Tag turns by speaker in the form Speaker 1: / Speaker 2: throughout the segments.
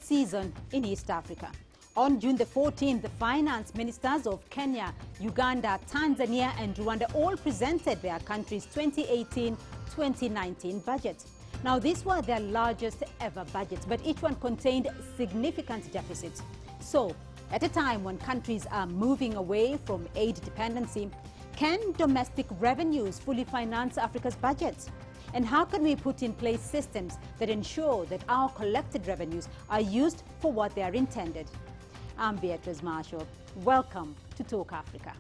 Speaker 1: Season in East Africa. On June the 14th, the finance ministers of Kenya, Uganda, Tanzania and Rwanda all presented their country's 2018-2019 budget. Now, these were their largest ever budgets, but each one contained significant deficits. So, at a time when countries are moving away from aid dependency, can domestic revenues fully finance Africa's budgets? And how can we put in place systems that ensure that our collected revenues are used for what they are intended? I'm Beatrice Marshall. Welcome to Talk Africa.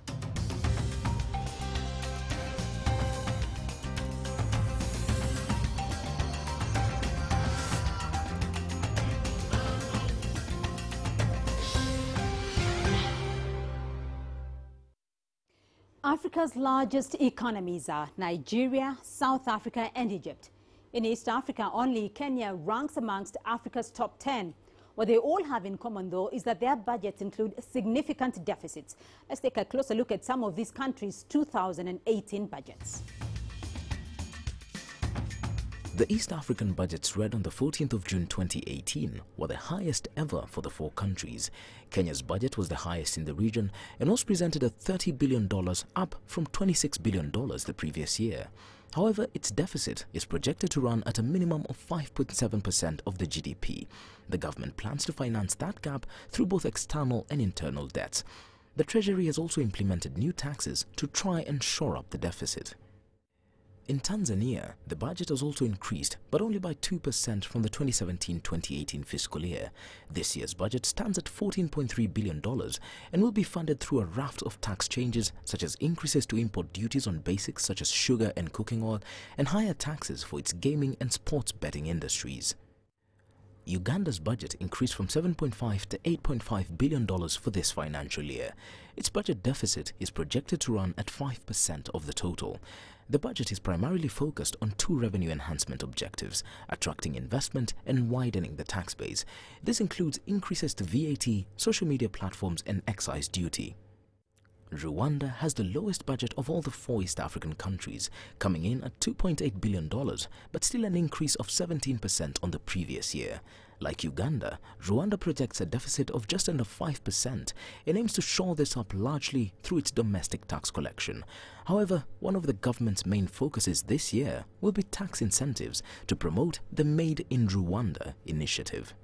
Speaker 1: Africa's largest economies are Nigeria, South Africa and Egypt. In East Africa, only Kenya ranks amongst Africa's top 10. What they all have in common, though, is that their budgets include significant deficits. Let's take a closer look at some of these countries' 2018 budgets.
Speaker 2: The East African budgets read on the 14th of June 2018 were the highest ever for the four countries. Kenya's budget was the highest in the region and was presented at $30 billion, up from $26 billion the previous year. However, its deficit is projected to run at a minimum of 5.7% of the GDP. The government plans to finance that gap through both external and internal debts. The Treasury has also implemented new taxes to try and shore up the deficit. In Tanzania, the budget has also increased, but only by 2% from the 2017-2018 fiscal year. This year's budget stands at $14.3 billion and will be funded through a raft of tax changes, such as increases to import duties on basics such as sugar and cooking oil, and higher taxes for its gaming and sports betting industries. Uganda's budget increased from $7.5 to $8.5 billion for this financial year. Its budget deficit is projected to run at 5% of the total. The budget is primarily focused on two revenue enhancement objectives: attracting investment and widening the tax base. This includes increases to VAT, social media platforms and excise duty. Rwanda has the lowest budget of all the four East African countries, coming in at $2.8 billion, but still an increase of 17% on the previous year. Like Uganda, Rwanda projects a deficit of just under 5% and aims to shore this up largely through its domestic tax collection. However, one of the government's main focuses this year will be tax incentives to promote the Made in Rwanda initiative.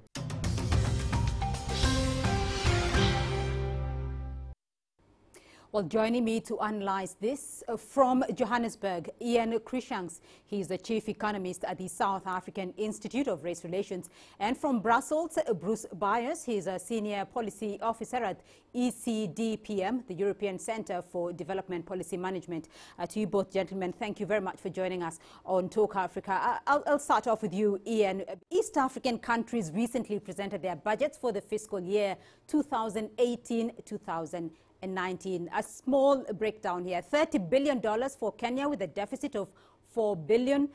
Speaker 1: Well, joining me to analyze this from Johannesburg, Ian Cruikshanks. He's the chief economist at the South African Institute of Race Relations. And from Brussels, Bruce Byers. He's a senior policy officer at ECDPM, the European Centre for Development Policy Management. To you both, gentlemen, thank you very much for joining us on Talk Africa. I'll start off with you, Ian. East African countries recently presented their budgets for the fiscal year 2018-2019. A small breakdown here: $30 billion for Kenya with a deficit of $4 billion,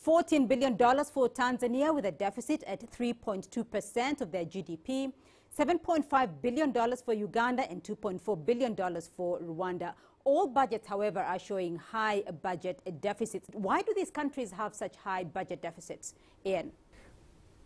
Speaker 1: $14 billion for Tanzania with a deficit at 3.2% of their GDP, $7.5 billion for Uganda and $2.4 billion for Rwanda. All budgets, however, are showing high budget deficits. Why do these countries have such high budget deficits? Ian?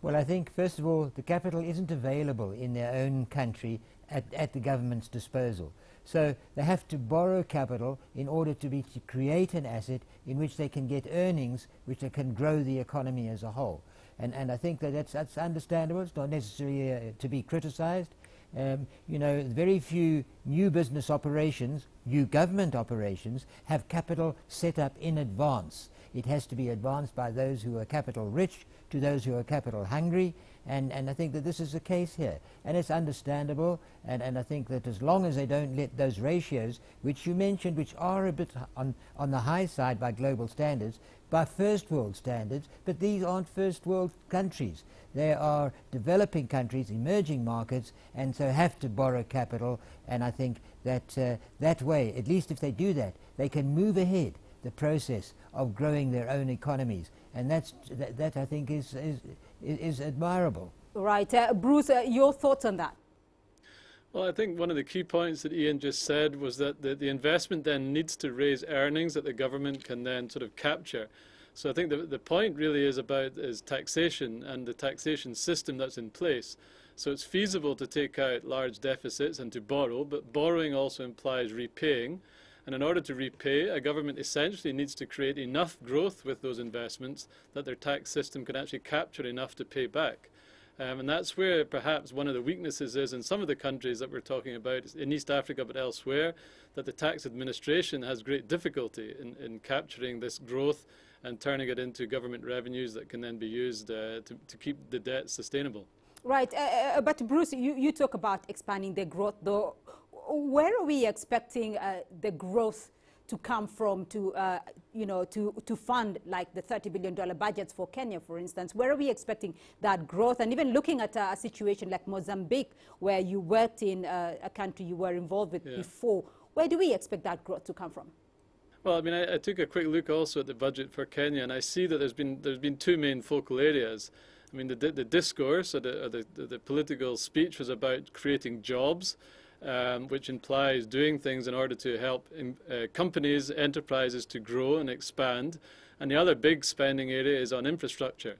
Speaker 3: Well, I think, first of all, the capital isn't available in their own country at the government's disposal. So they have to borrow capital in order to create an asset in which they can get earnings, which they can grow the economy as a whole. And I think that that's understandable. It's not necessarily to be criticized. You know, very few new business operations, new government operations, have capital set up in advance. It has to be advanced by those who are capital rich to those who are capital hungry, and I think that this is the case here. And it's understandable, and I think that as long as they don't let those ratios, which you mentioned, which are a bit on the high side by global standards, by first world standards, but these aren't first world countries. They are developing countries, emerging markets, and so have to borrow capital, and I think that that way, at least if they do that, they can move ahead the process of growing their own economies, and that I think is admirable.
Speaker 1: Right, Bruce, your thoughts on that?
Speaker 4: Well, I think one of the key points that Ian just said was that the investment then needs to raise earnings that the government can then sort of capture. So I think the point really is about taxation and the taxation system that's in place. So it's feasible to take out large deficits and to borrow, but borrowing also implies repaying. And in order to repay, a government essentially needs to create enough growth with those investments that their tax system can actually capture enough to pay back. And that's where perhaps one of the weaknesses is in some of the countries that we're talking about, in East Africa but elsewhere, that the tax administration has great difficulty in capturing this growth and turning it into government revenues that can then be used to keep the debt sustainable.
Speaker 1: Right, but Bruce, you talk about expanding the growth, though. Where are we expecting the growth to come from to, to fund like the $30 billion budgets for Kenya, for instance? Where are we expecting that growth? And even looking at a situation like Mozambique, where you worked in a country you were involved with before, where do we expect that growth to come from?
Speaker 4: Well, I mean, I took a quick look also at the budget for Kenya, and I see that there's been two main focal areas. I mean, the discourse or the political speech was about creating jobs, which implies doing things in order to help companies, enterprises to grow and expand. And the other big spending area is on infrastructure.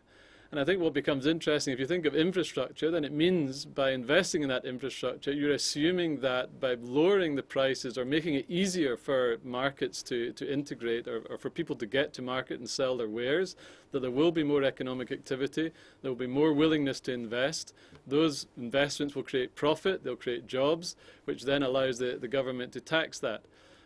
Speaker 4: And I think what becomes interesting, if you think of infrastructure, then it means by investing in that infrastructure, you're assuming that by lowering the prices or making it easier for markets to integrate or for people to get to market and sell their wares, that there will be more economic activity, there will be more willingness to invest. Those investments will create profit, they'll create jobs, which then allows the government to tax that.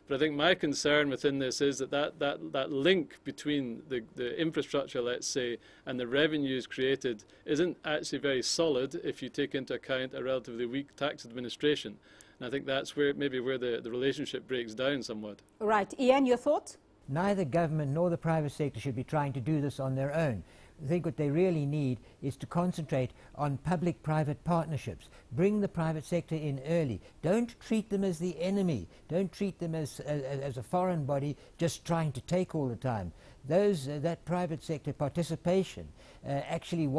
Speaker 4: But I think my concern within this is that link between the infrastructure, let's say, and the revenues created isn't actually very solid if you take into account a relatively weak tax administration. And I think that's where maybe where the relationship breaks down somewhat.
Speaker 1: Right. Ian, your thoughts?
Speaker 3: Neither government nor the private sector should be trying to do this on their own. I think what they really need is to concentrate on public-private partnerships. Bring the private sector in early. Don't treat them as the enemy. Don't treat them as a foreign body just trying to take all the time. That private sector participation actually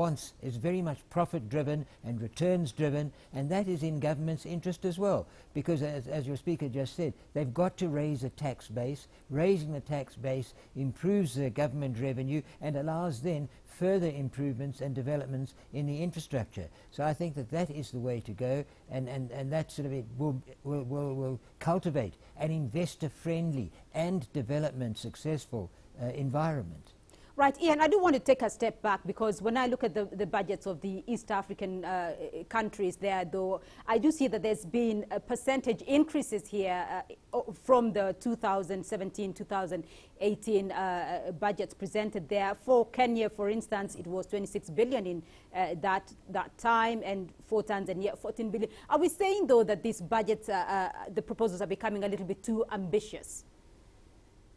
Speaker 3: is very much profit-driven and returns-driven, and that is in government's interest as well, because as your speaker just said, they've got to raise a tax base. Raising the tax base improves the government revenue and allows then further improvements and developments in the infrastructure. So I think that is the way to go, and that sort of it will cultivate an investor-friendly and development successful environment.
Speaker 1: Right, Ian, I do want to take a step back, because when I look at the budgets of the East African countries there, though, I do see that there's been percentage increases here from the 2017-2018 budgets presented there. For Kenya, for instance, it was 26 billion in that time, and for Tanzania, 14 billion. Are we saying, though, that these budgets, the proposals are becoming a little bit too ambitious?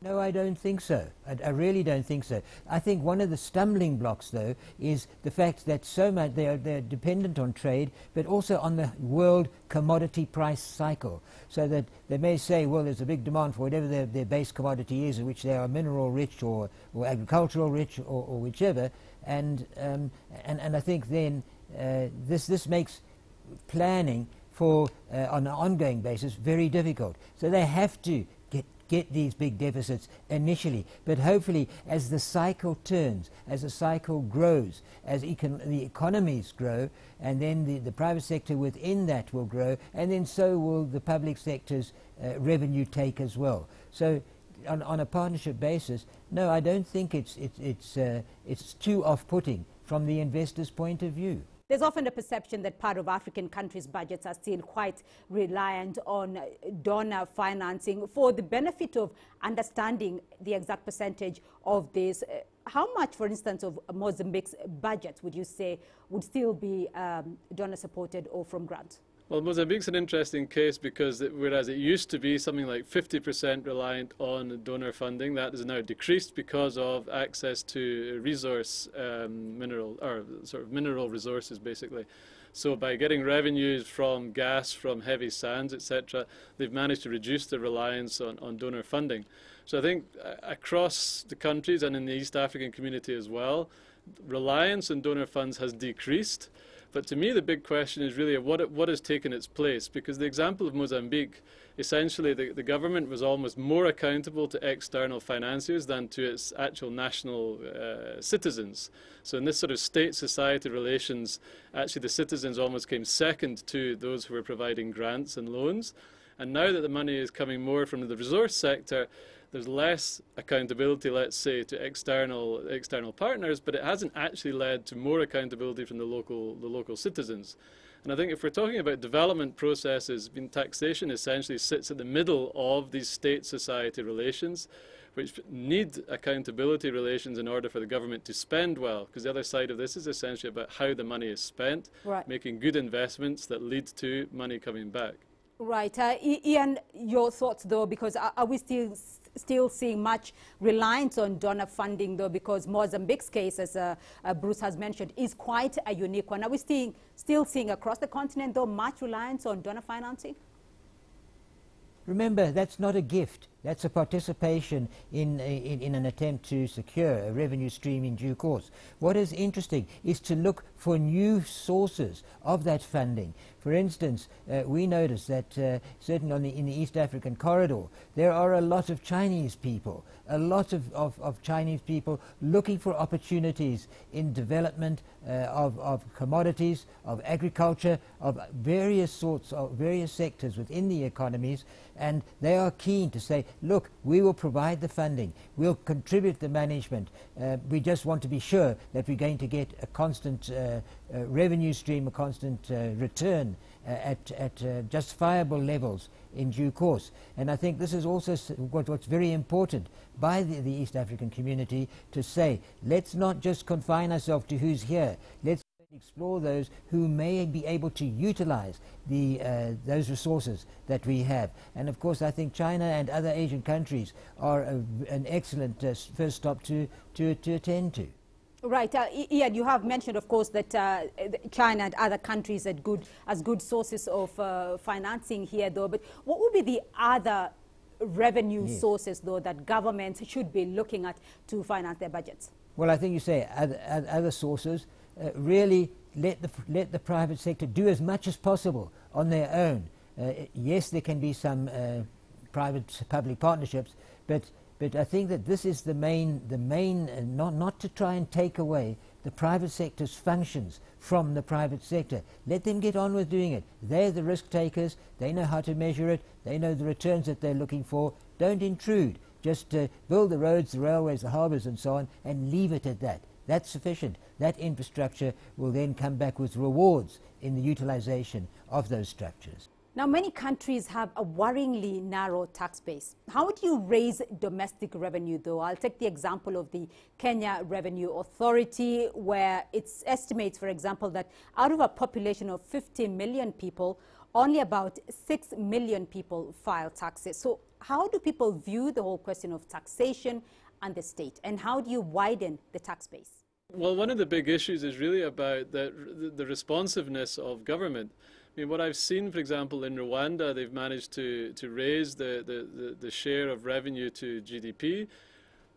Speaker 3: No, I don't think so. I really don't think so. I think one of the stumbling blocks, though, is the fact that so much they're dependent on trade, but also on the world commodity price cycle. So that they may say, well, there's a big demand for whatever their base commodity is, in which they are mineral rich or agricultural rich or whichever. And I think then this makes planning for on an ongoing basis very difficult. So they have to get these big deficits initially, but hopefully as the cycle turns, as the cycle grows, as the economies grow, and then the private sector within that will grow, and then so will the public sector's revenue take as well. So on a partnership basis, no, I don't think it's too off-putting from the investor's point of view.
Speaker 1: There's often a perception that part of African countries' budgets are still quite reliant on donor financing. For the benefit of understanding the exact percentage of this, how much, for instance, of Mozambique's budget would you say would still be donor-supported or from grants?
Speaker 4: Well, Mozambique's an interesting case because whereas it used to be something like 50% reliant on donor funding, that is now decreased because of access to mineral resources, basically. So by getting revenues from gas, from heavy sands, etc., they've managed to reduce the reliance on donor funding. So I think across the countries and in the East African community as well, reliance on donor funds has decreased. But to me, the big question is really what has taken its place, because the example of Mozambique, essentially the government was almost more accountable to external financiers than to its actual national citizens. So in this sort of state-society relations, actually the citizens almost came second to those who were providing grants and loans. And now that the money is coming more from the resource sector, there's less accountability, let's say, to external partners, but it hasn't actually led to more accountability from the local citizens. And I think if we're talking about development processes, taxation essentially sits at the middle of these state-society relations, which need accountability relations in order for the government to spend well, because the other side of this is essentially about how the money is spent, right, making good investments that lead to money coming back.
Speaker 1: Right. Ian, your thoughts, though, because are we still seeing much reliance on donor funding, though, because Mozambique's case, as Bruce has mentioned, is quite a unique one. Are we still seeing across the continent, though, much reliance on donor financing?
Speaker 3: Remember, that's not a gift. That's a participation in an attempt to secure a revenue stream in due course. What is interesting is to look for new sources of that funding. For instance, we notice that certainly in the East African corridor, there are a lot of Chinese people, Chinese people looking for opportunities in development of commodities, of agriculture, of various sectors within the economies, and they are keen to say, look, we will provide the funding, we'll contribute the management, we just want to be sure that we're going to get a constant revenue stream, a constant return at justifiable levels in due course. And I think this is also what's very important by the East African community, to say, let's not just confine ourselves to who's here, let's explore those who may be able to utilize those resources that we have. And of course, I think China and other Asian countries are an excellent first stop to attend to.
Speaker 1: Right. Ian, you have mentioned, of course, that China and other countries are good sources of financing here, though. But what would be the other revenue sources, though, that governments should be looking at to finance their budgets?
Speaker 3: Well, I think you say other sources. Really let the private sector do as much as possible on their own. Yes, there can be some private-public partnerships, but I think that this is the main not to try and take away the private sector's functions from the private sector. Let them get on with doing it. They're the risk takers. They know how to measure it. They know the returns that they're looking for. Don't intrude. Just build the roads, the railways, the harbours and so on, and leave it at that. That's sufficient. That infrastructure will then come back with rewards in the utilization of those structures.
Speaker 1: Now, many countries have a worryingly narrow tax base. How would you raise domestic revenue, though? I'll take the example of the Kenya Revenue Authority, where it estimates, for example, that out of a population of 50 million people, only about 6 million people file taxes. So how do people view the whole question of taxation and the state? And how do you widen the tax base?
Speaker 4: Well, one of the big issues is really about the responsiveness of government. I mean, what I've seen, for example, in Rwanda, they've managed to raise the share of revenue to GDP,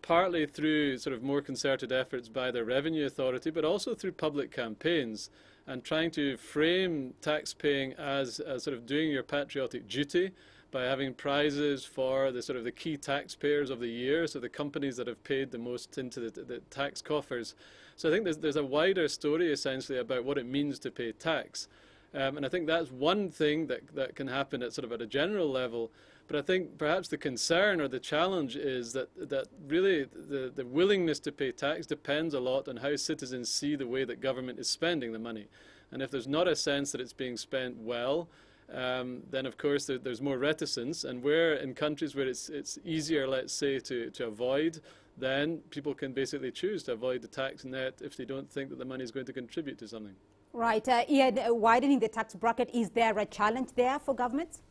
Speaker 4: partly through sort of more concerted efforts by their revenue authority, but also through public campaigns and trying to frame tax paying as sort of doing your patriotic duty by having prizes for the sort of the key taxpayers of the year, so the companies that have paid the most into the tax coffers. So I think there's a wider story essentially about what it means to pay tax. And I think that's one thing that can happen at a general level. But I think perhaps the concern or the challenge is that really the willingness to pay tax depends a lot on how citizens see the way that government is spending the money. And if there's not a sense that it's being spent well, then of course there's more reticence. And where in countries where it's easier, let's say, to avoid, then people can basically choose to avoid the tax net if they don't think that the money is going to contribute to something.
Speaker 1: Right. Ian, widening the tax bracket, is there a challenge there for governments?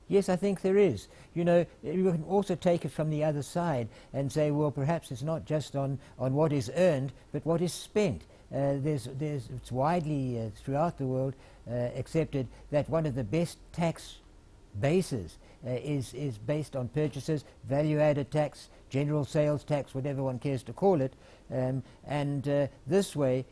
Speaker 3: Yes, I think there is. You know, you can also take it from the other side and say, well, perhaps it's not just on what is earned, but what is spent. It's widely throughout the world accepted that one of the best tax bases is based on purchases, value-added tax, general sales tax, whatever one cares to call it, This way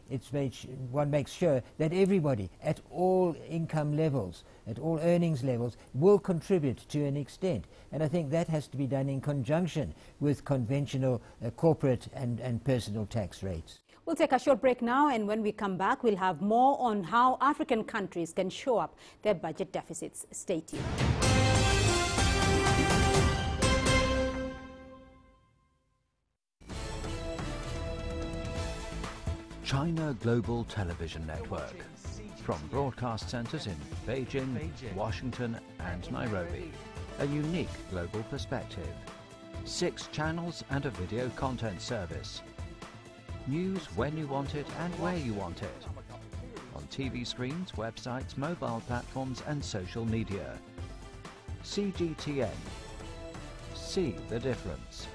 Speaker 3: one makes sure that everybody at all income levels, at all earnings levels, will contribute to an extent. And I think that has to be done in conjunction with conventional corporate and personal tax rates.
Speaker 1: We'll take a short break now, and when we come back, we'll have more on how African countries can show up their budget deficits. Stay tuned.
Speaker 5: China Global Television Network. From broadcast centers in Beijing, Washington and Nairobi. A unique global perspective. 6 channels and a video content service. News when you want it and where you want it. On TV screens, websites, mobile platforms and social media. CGTN. See the difference.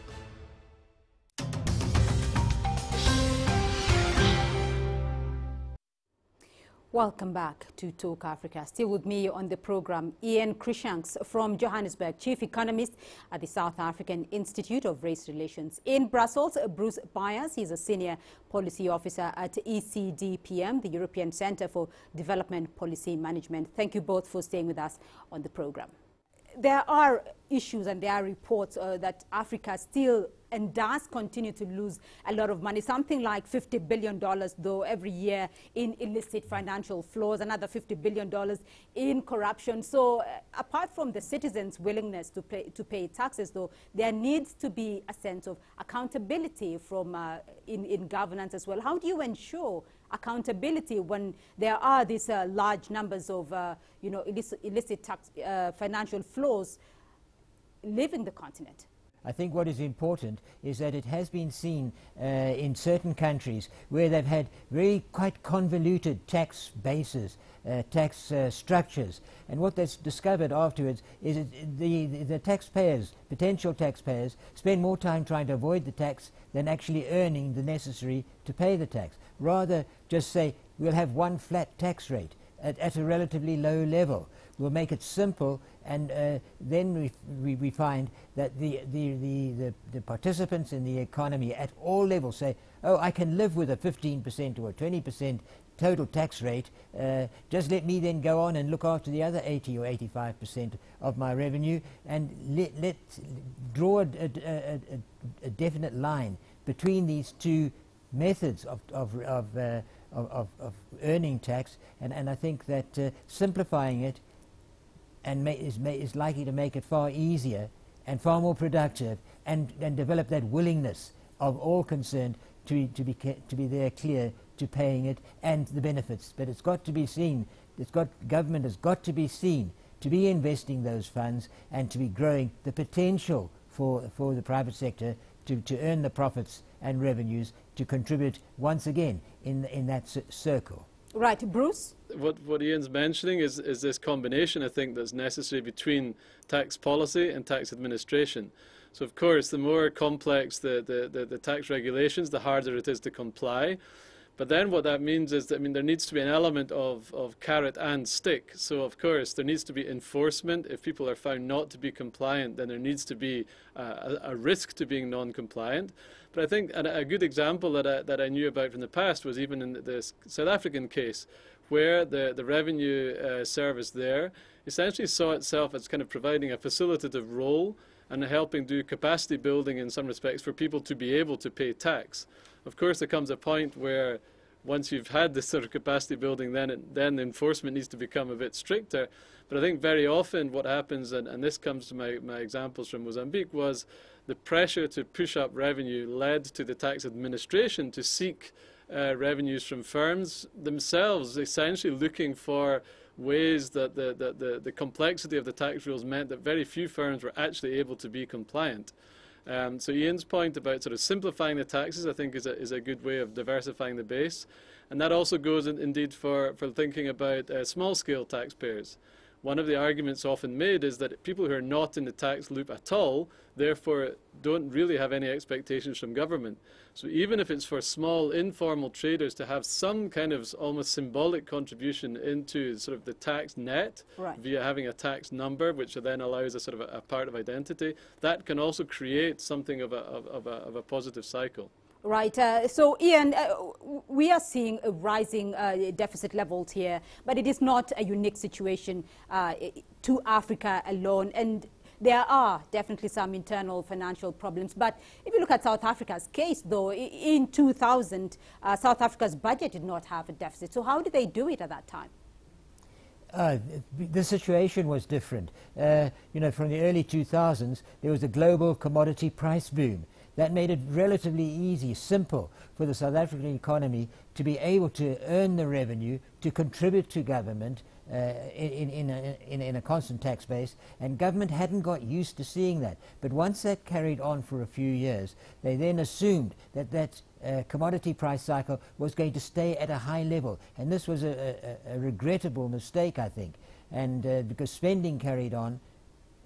Speaker 1: Welcome back to Talk Africa. Still with me on the program, Ian Cruikshanks from Johannesburg, Chief Economist at the South African Institute of Race Relations. In Brussels, Bruce Byers, he's a Senior Policy Officer at ECDPM, the European Centre for Development Policy Management. Thank you both for staying with us on the program. There are issues and there are reports that Africa still and does continue to lose a lot of money, something like $50 billion, though, every year in illicit financial flows, another $50 billion in corruption. So apart from the citizens' willingness to pay taxes, though, there needs to be a sense of accountability from in governance as well. How do you ensure accountability when there are these large numbers of illicit tax, financial flows leaving the continent?
Speaker 3: I think what is important is that it has been seen in certain countries where they've had really quite convoluted tax bases, tax structures. And what they've discovered afterwards is the taxpayers, potential taxpayers, spend more time trying to avoid the tax than actually earning the necessary to pay the tax. Rather just say, we'll have one flat tax rate at a relatively low level. We'll make it simple, and then we find that the participants in the economy at all levels say, oh, I can live with a 15% or a 20% total tax rate, just let me then go on and look after the other 80 or 85% of my revenue, and let's draw a definite line between these two methods of earning tax, and I think that simplifying it is likely to make it far easier and far more productive, and develop that willingness of all concerned to be there clear to paying it and the benefits. But it's got to be seen, government has got to be seen to be investing those funds and to be growing the potential for the private sector to earn the profits and revenues to contribute once again in that circle.
Speaker 1: Right, Bruce?
Speaker 4: What Ian's mentioning is this combination, I think, that's necessary between tax policy and tax administration. So, of course, the more complex the tax regulations, the harder it is to comply. But then what that means is that, there needs to be an element of carrot and stick. So, of course, there needs to be enforcement. If people are found not to be compliant, then there needs to be a risk to being non-compliant. But I think a good example that I knew about from the past was even in the South African case, where the revenue service there essentially saw itself as kind of providing a facilitative role and helping do capacity building in some respects for people to be able to pay tax. Of course, there comes a point where once you've had this sort of capacity building, then the enforcement needs to become a bit stricter. But I think very often what happens, and this comes to my examples from Mozambique, was the pressure to push up revenue led to the tax administration to seek revenues from firms themselves, essentially looking for ways that the complexity of the tax rules meant that very few firms were actually able to be compliant. So Ian's point about sort of simplifying the taxes, I think, is a good way of diversifying the base. And that also goes indeed for thinking about small-scale taxpayers. One of the arguments often made is that people who are not in the tax loop at all, therefore don't really have any expectations from government. So even if it's for small informal traders to have some kind of almost symbolic contribution into sort of the tax net, right, via having a tax number, which then allows a sort of a part of identity, that can also create something of a positive cycle.
Speaker 1: Right. So, Ian, we are seeing a rising deficit levels here, but it is not a unique situation to Africa alone. And there are definitely some internal financial problems. But if you look at South Africa's case, though, in 2000, South Africa's budget did not have a deficit. So how did they do it at that time?
Speaker 3: The situation was different. You know, from the early 2000s, there was a global commodity price boom. That made it relatively easy, simple for the South African economy to be able to earn the revenue, to contribute to government in a constant tax base, and government hadn't got used to seeing that. But once that carried on for a few years, they then assumed that that commodity price cycle was going to stay at a high level, and this was a regrettable mistake, I think, and because spending carried on,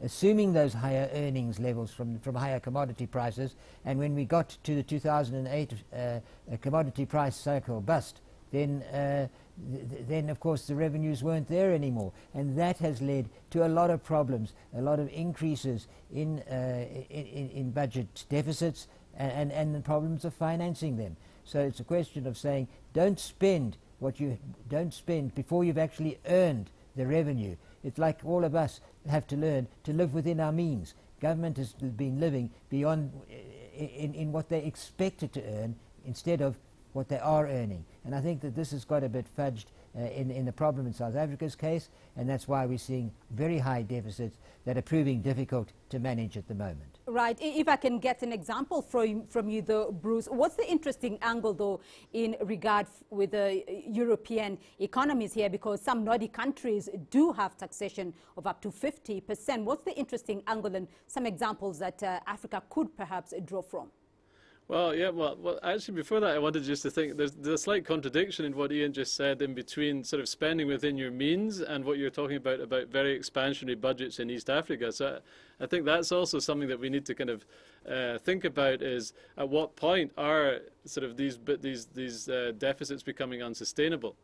Speaker 3: assuming those higher earnings levels from higher commodity prices, and when we got to the 2008 commodity price cycle bust, then of course the revenues weren't there anymore, and that has led to a lot of problems, a lot of increases in budget deficits, and the problems of financing them. So it's a question of saying, don't spend before you've actually earned the revenue. It's like all of us have to learn to live within our means. Government has been living beyond in what they expected to earn instead of what they are earning. And I think that this has got a bit fudged in the problem in South Africa's case, and that's why we're seeing very high deficits that are proving difficult to manage at the moment.
Speaker 1: Right. If I can get an example from you, though, Bruce, what's the interesting angle, though, in regard with the European economies here? Because some Nordic countries do have taxation of up to 50%. What's the interesting angle and some examples that Africa could perhaps draw from?
Speaker 4: Well, yeah, well, actually, before that, I wanted just to think there's a slight contradiction in what Ian just said in between sort of spending within your means and what you're talking about very expansionary budgets in East Africa. So I think that's also something that we need to kind of think about, is at what point are sort of these deficits becoming unsustainable.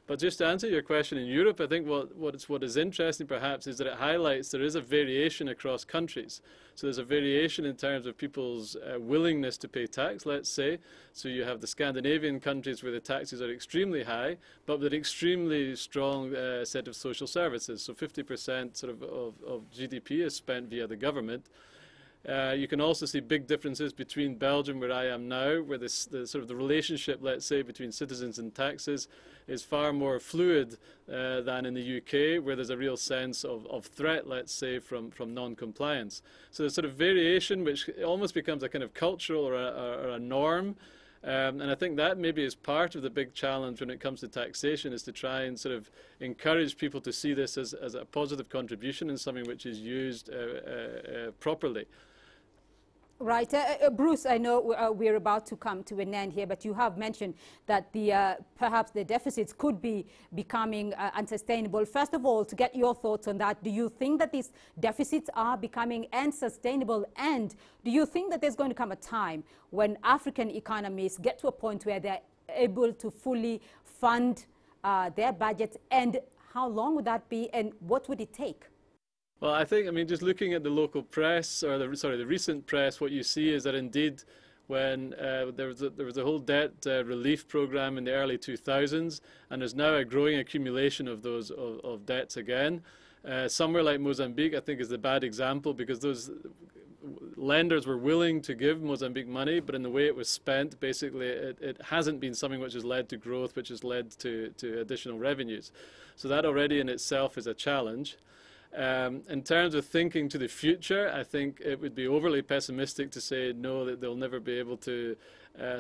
Speaker 4: But just to answer your question, in Europe, I think what is interesting perhaps is that it highlights there is a variation across countries. So there's a variation in terms of people's willingness to pay tax, let's say. So you have the Scandinavian countries where the taxes are extremely high, but with an extremely strong set of social services. So 50% sort of GDP is spent via the government. You can also see big differences between Belgium, where I am now, where the sort of the relationship, let's say, between citizens and taxes is far more fluid than in the UK, where there's a real sense of threat, let's say, from non-compliance. So there's sort of variation which almost becomes a kind of cultural or a norm. And I think that maybe is part of the big challenge when it comes to taxation, is to try and sort of encourage people to see this as a positive contribution and something which is used properly.
Speaker 1: Right. Bruce, I know we're about to come to an end here, but you have mentioned that perhaps the deficits could be becoming unsustainable. First of all, to get your thoughts on that, do you think that these deficits are becoming unsustainable? And do you think that there's going to come a time when African economies get to a point where they're able to fully fund their budgets? And how long would that be, and what would it take?
Speaker 4: Well, I think, I mean, just looking at the local press, or the recent press, what you see is that indeed when there was a whole debt relief program in the early 2000s, and there's now a growing accumulation of those of debts again. Somewhere like Mozambique, I think, is the bad example, because those lenders were willing to give Mozambique money, but in the way it was spent, basically it hasn't been something which has led to growth, which has led to additional revenues. So that already in itself is a challenge. In terms of thinking to the future, I think it would be overly pessimistic to say no, that they'll never be able to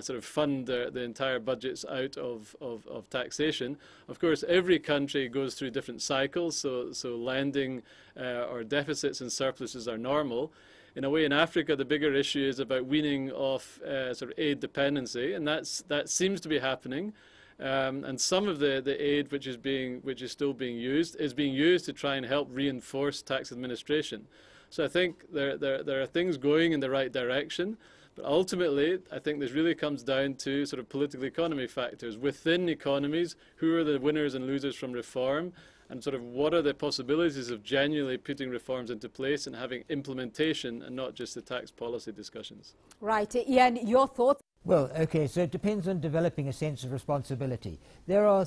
Speaker 4: sort of fund the entire budgets out of taxation. Of course, every country goes through different cycles, so lending or deficits and surpluses are normal. In a way, in Africa, the bigger issue is about weaning off sort of aid dependency, and that seems to be happening. And some of the aid which is still being used to try and help reinforce tax administration. So I think there are things going in the right direction, but ultimately I think this really comes down to sort of political economy factors within economies. Who are the winners and losers from reform, and sort of what are the possibilities of genuinely putting reforms into place and having implementation and not just the tax policy discussions.
Speaker 1: Right. Ian, your thoughts?
Speaker 3: Well, okay, so it depends on developing a sense of responsibility. There are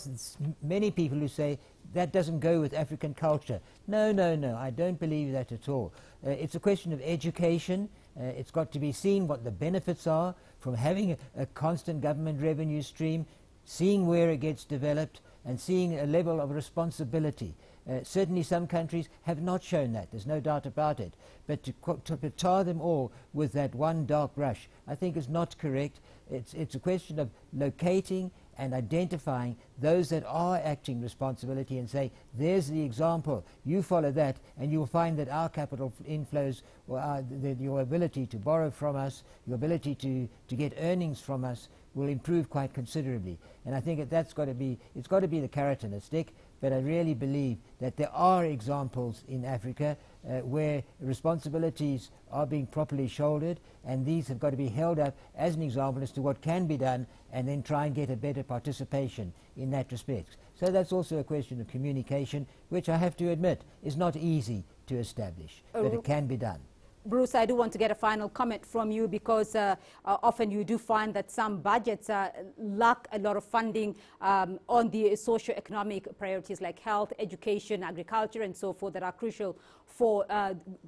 Speaker 3: many people who say that doesn't go with African culture. No, no, no, I don't believe that at all. It's a question of education. It's got to be seen what the benefits are from having a constant government revenue stream, seeing where it gets developed, and seeing a level of responsibility. Certainly some countries have not shown that, there's no doubt about it. But to tar them all with that one dark brush, I think is not correct. It's a question of locating and identifying those that are acting responsibility and say, there's the example, you follow that, and you'll find that our capital inflows, or your ability to borrow from us, your ability to get earnings from us, will improve quite considerably. And I think it's got to be the carrot and the stick. But I really believe that there are examples in Africa where responsibilities are being properly shouldered, and these have got to be held up as an example as to what can be done, and then try and get a better participation in that respect. So that's also a question of communication, which I have to admit is not easy to establish, but it can be done.
Speaker 1: Bruce, I do want to get a final comment from you, because often you do find that some budgets lack a lot of funding on the socio-economic priorities like health, education, agriculture and so forth that are crucial for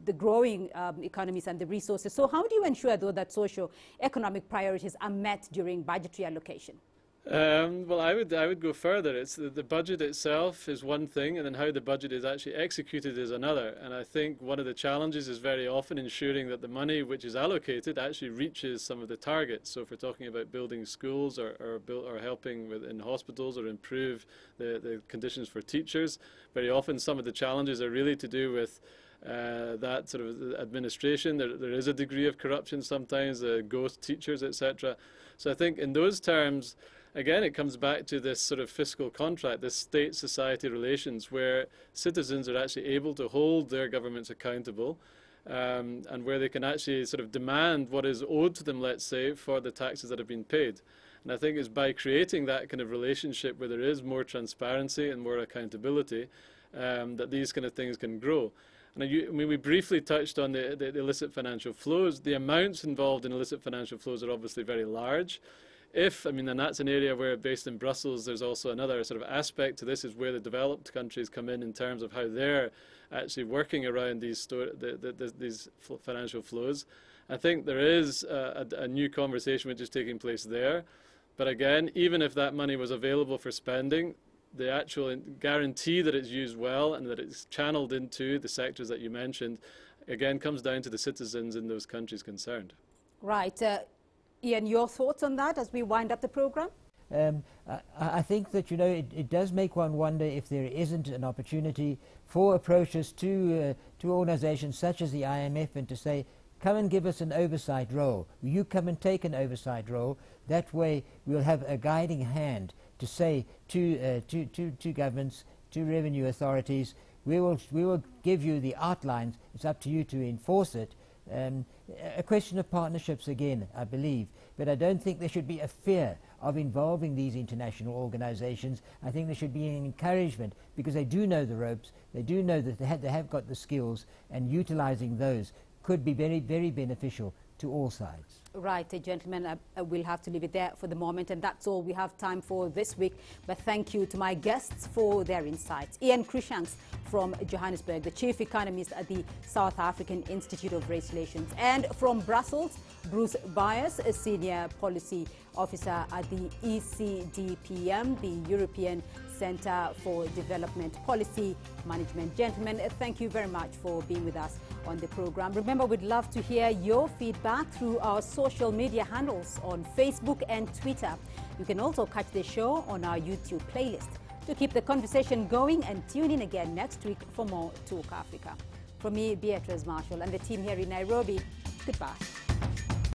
Speaker 1: the growing economies and the resources. So how do you ensure, though, that socio-economic priorities are met during budgetary allocation?
Speaker 4: Well, I would go further. It's the budget itself is one thing, and then how the budget is actually executed is another. And I think one of the challenges is very often ensuring that the money which is allocated actually reaches some of the targets. So if we're talking about building schools or helping in hospitals or improve the conditions for teachers, very often some of the challenges are really to do with that sort of administration. There is a degree of corruption sometimes, ghost teachers, etc. So I think in those terms, again, it comes back to this sort of fiscal contract, this state-society relations, where citizens are actually able to hold their governments accountable, and where they can actually sort of demand what is owed to them, let's say, for the taxes that have been paid. And I think it's by creating that kind of relationship where there is more transparency and more accountability that these kind of things can grow. And I mean, we briefly touched on the illicit financial flows. The amounts involved in illicit financial flows are obviously very large. And that's an area where, based in Brussels, there's also another sort of aspect to this, is where the developed countries come in terms of how they're actually working around these financial flows. I think there is a new conversation which is taking place there. But again, even if that money was available for spending, the actual guarantee that it's used well and that it's channeled into the sectors that you mentioned, again, comes down to the citizens in those countries concerned.
Speaker 1: Right. Ian, your thoughts on that as we wind up the program?
Speaker 3: I think that, it does make one wonder if there isn't an opportunity for approaches to organizations such as the IMF, and to say, come and give us an oversight role. You come and take an oversight role. That way we'll have a guiding hand to say to governments, to revenue authorities, we will give you the outlines. It's up to you to enforce it. A question of partnerships again, I believe, but I don't think there should be a fear of involving these international organizations. I think there should be an encouragement, because they do know the ropes, they do know that they have got the skills, and utilizing those could be very, very beneficial to all sides.
Speaker 1: Right, gentlemen, we'll have to leave it there for the moment, and that's all we have time for this week. But thank you to my guests for their insights. Ian Cruikshanks from Johannesburg, the Chief Economist at the South African Institute of Race Relations, and from Brussels, Bruce Byers, a Senior Policy Officer at the ECDPM, the European Centre for Development Policy Management. Gentlemen, thank you very much for being with us on the program. Remember, we'd love to hear your feedback through our social media handles on Facebook and Twitter. You can also catch the show on our YouTube playlist. To keep the conversation going, and tune in again next week for more Talk Africa. From me, Beatrice Marshall, and the team here in Nairobi, goodbye.